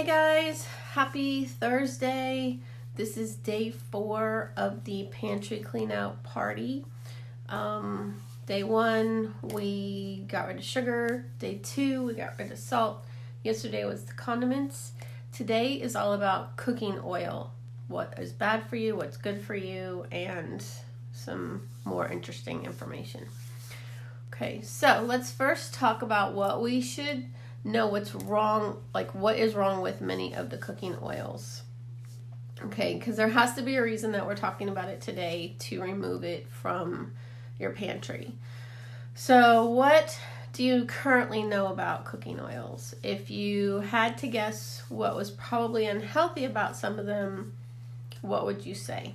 Hey guys, happy Thursday. This is day 4 of the pantry clean out party. Day 1, we got rid of sugar. Day 2, we got rid of salt. Yesterday was the condiments. Today is all about cooking oil. What is bad for you, what's good for you, and some more interesting information. Okay, so let's first talk about what we should know what's wrong, like what is wrong with many of the cooking oils. Okay, because there has to be a reason that we're talking about it today to remove it from your pantry. So what do you currently know about cooking oils? If you had to guess what was probably unhealthy about some of them, what would you say?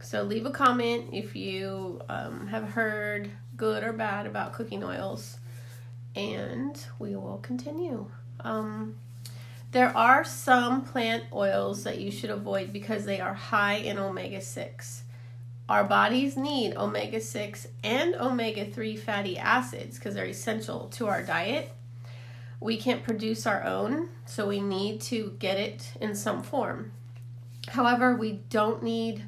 So leave a comment if you have heard good or bad about cooking oils, and we will continue. There are some plant oils that you should avoid because they are high in omega-6. Our bodies need omega-6 and omega-3 fatty acids because they're essential to our diet. We can't produce our own, so we need to get it in some form. However, we don't need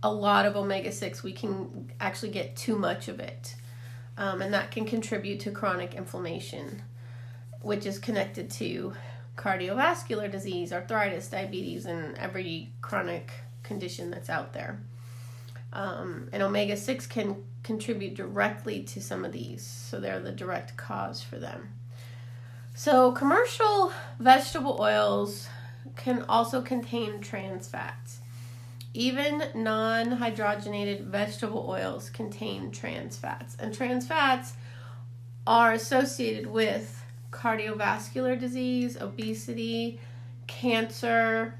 a lot of omega-6. We can actually get too much of it. And that can contribute to chronic inflammation, which is connected to cardiovascular disease, arthritis, diabetes, and every chronic condition that's out there. And omega-6 can contribute directly to some of these, so they're the direct cause for them. So commercial vegetable oils can also contain trans fats. Even non-hydrogenated vegetable oils contain trans fats, and trans fats are associated with cardiovascular disease, obesity, cancer,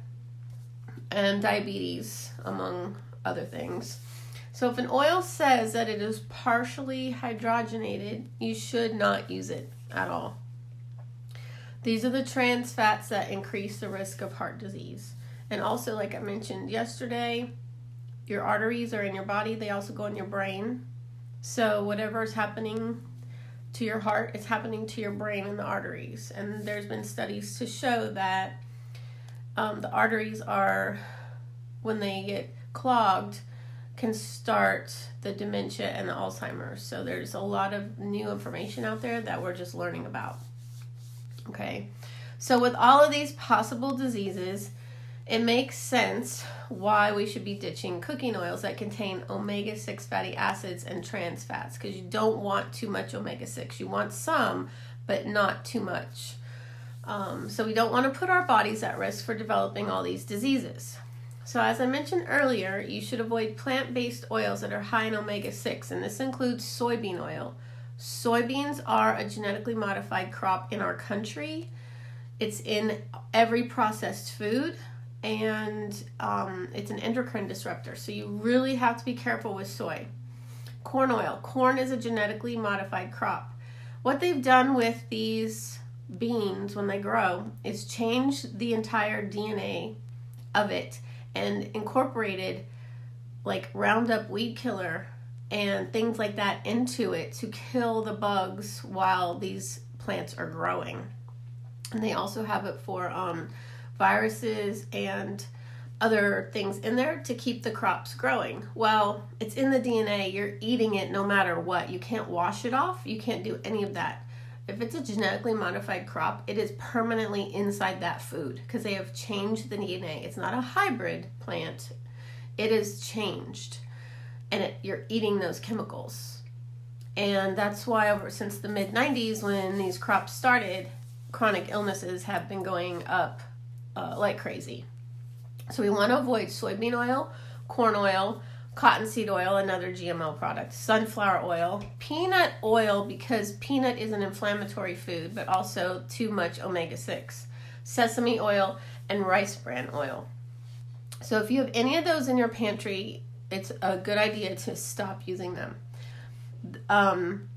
and diabetes, among other things. So if an oil says that it is partially hydrogenated, you should not use it at all. These are the trans fats that increase the risk of heart disease. And also, like I mentioned yesterday, your arteries are in your body. They also go in your brain. So whatever is happening to your heart, it's happening to your brain and the arteries. And there's been studies to show that the arteries are, when they get clogged, can start the dementia and the Alzheimer's. So there's a lot of new information out there that we're just learning about. Okay, so with all of these possible diseases, it makes sense why we should be ditching cooking oils that contain omega-6 fatty acids and trans fats, because you don't want too much omega-6. You want some, but not too much. So we don't want to put our bodies at risk for developing all these diseases. So as I mentioned earlier, you should avoid plant-based oils that are high in omega-6, and this includes soybean oil. Soybeans are a genetically modified crop in our country. It's in every processed food, and it's an endocrine disruptor, so you really have to be careful with soy. Corn oil. Corn is a genetically modified crop. What they've done with these beans when they grow is change the entire DNA of it and incorporated like Roundup weed killer and things like that into it to kill the bugs while these plants are growing. And they also have it for viruses and other things in there to keep the crops growing. Well, it's in the DNA. You're eating it no matter what. You can't wash it off. You can't do any of that. If it's a genetically modified crop, it is permanently inside that food because they have changed the DNA. It's not a hybrid plant. It is changed. And you're eating those chemicals. And that's why since the mid-90s when these crops started, chronic illnesses have been going up like crazy. So we want to avoid soybean oil, corn oil, cottonseed oil, another GMO product, sunflower oil, peanut oil because peanut is an inflammatory food, but also too much omega-6, sesame oil, and rice bran oil. So if you have any of those in your pantry, it's a good idea to stop using them.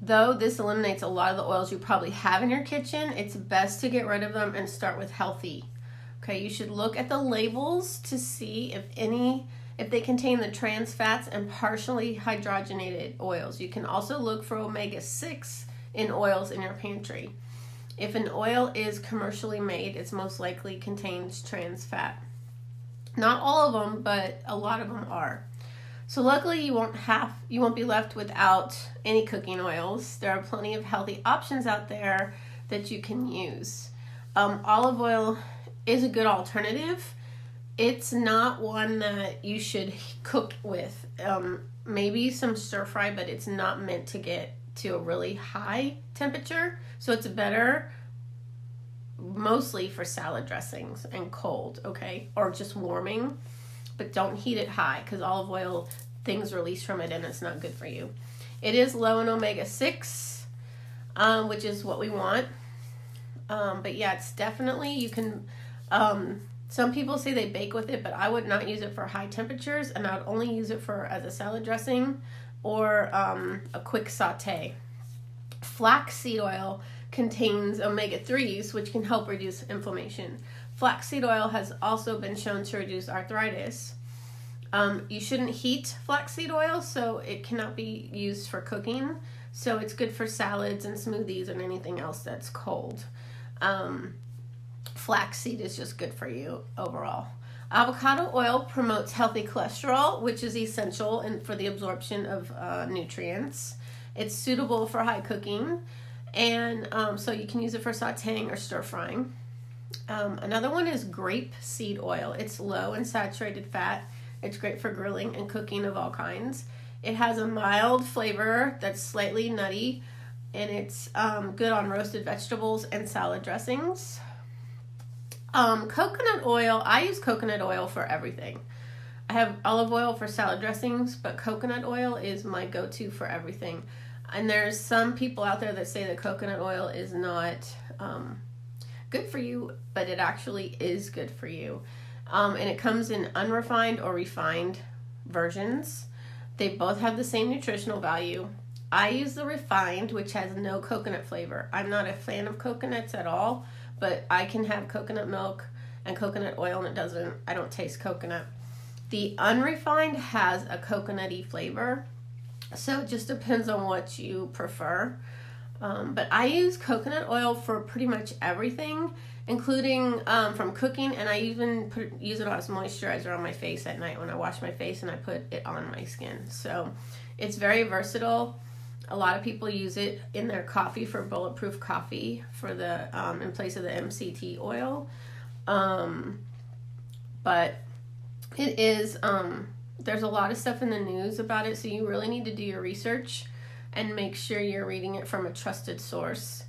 Though this eliminates a lot of the oils you probably have in your kitchen, it's best to get rid of them and start with healthy. Okay, you should look at the labels to see if they contain the trans fats and partially hydrogenated oils. You can also look for omega-6 in oils in your pantry. If an oil is commercially made, it's most likely contains trans fat. Not all of them, but a lot of them are. So luckily you won't be left without any cooking oils. There are plenty of healthy options out there that you can use. Olive oil is a good alternative. It's not one that you should cook with. Maybe some stir fry, but it's not meant to get to a really high temperature. So it's better mostly for salad dressings and cold, okay? Or just warming, but don't heat it high because olive oil, things release from it and it's not good for you. It is low in omega-6, which is what we want. But yeah, it's definitely, you can, some people say they bake with it, but I would not use it for high temperatures, and I would only use it for as a salad dressing or a quick saute. Flaxseed oil contains omega-3s, which can help reduce inflammation. Flaxseed oil has also been shown to reduce arthritis. You shouldn't heat flaxseed oil, so it cannot be used for cooking. So it's good for salads and smoothies and anything else that's cold. Flaxseed is just good for you overall. Avocado oil promotes healthy cholesterol, which is essential for the absorption of nutrients. It's suitable for high cooking, and so you can use it for sauteing or stir frying. Another one is grapeseed oil. It's low in saturated fat. It's great for grilling and cooking of all kinds. It has a mild flavor that's slightly nutty, and it's good on roasted vegetables and salad dressings. Coconut oil, I use coconut oil for everything. I have olive oil for salad dressings, but coconut oil is my go-to for everything. And there's some people out there that say that coconut oil is not good for you, but it actually is good for you. And it comes in unrefined or refined versions. They both have the same nutritional value. I use the refined, which has no coconut flavor. I'm not a fan of coconuts at all, but I can have coconut milk and coconut oil and I don't taste coconut. The unrefined has a coconutty flavor, so it just depends on what you prefer. But I use coconut oil for pretty much everything, including from cooking, and I even use it as moisturizer on my face at night when I wash my face, and I put it on my skin. So it's very versatile. A lot of people use it in their coffee for bulletproof coffee for the in place of the MCT oil. But it is there's a lot of stuff in the news about it, so you really need to do your research and make sure you're reading it from a trusted source.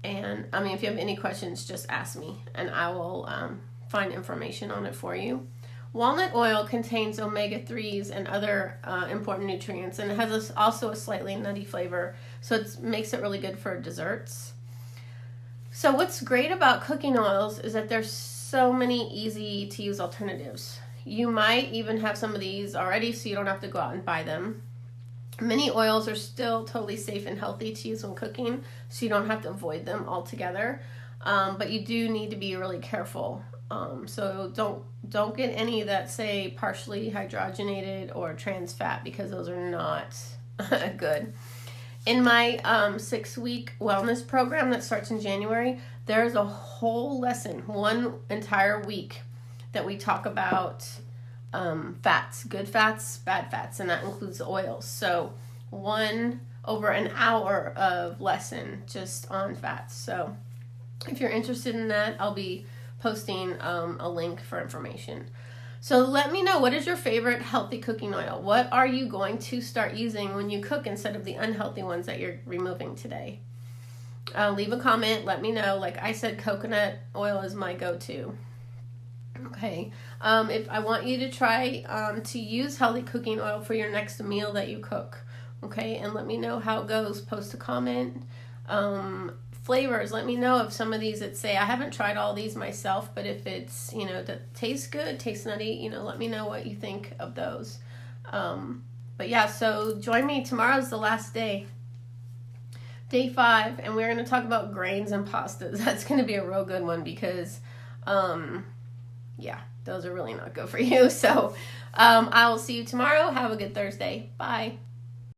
And I mean, if you have any questions, just ask me and I will find information on it for you. Walnut oil contains omega-3s and other important nutrients, and it has also a slightly nutty flavor, so it makes it really good for desserts. So what's great about cooking oils is that there's so many easy to use alternatives. You might even have some of these already, so you don't have to go out and buy them. Many oils are still totally safe and healthy to use when cooking, so you don't have to avoid them altogether. But you do need to be really careful. So don't get any that say partially hydrogenated or trans fat, because those are not good. In my 6-week wellness program that starts in January, there's a whole lesson, one entire week, that we talk about fats, good fats, bad fats, and that includes oils. So over an hour of lesson just on fats. So if you're interested in that, I'll be posting a link for information. So let me know, what is your favorite healthy cooking oil? What are you going to start using when you cook instead of the unhealthy ones that you're removing today? Leave a comment, let me know. Like I said, coconut oil is my go-to. Okay, if I want you to try to use healthy cooking oil for your next meal that you cook. Okay, and let me know how it goes. Post a comment. Flavors, let me know of some of these that say, I haven't tried all these myself, but if it's, that tastes good, tastes nutty, let me know what you think of those. But yeah, so join me. Tomorrow's the last day. Day 5, and we're going to talk about grains and pastas. That's going to be a real good one because, yeah, those are really not good for you. So I will see you tomorrow. Have a good Thursday. Bye.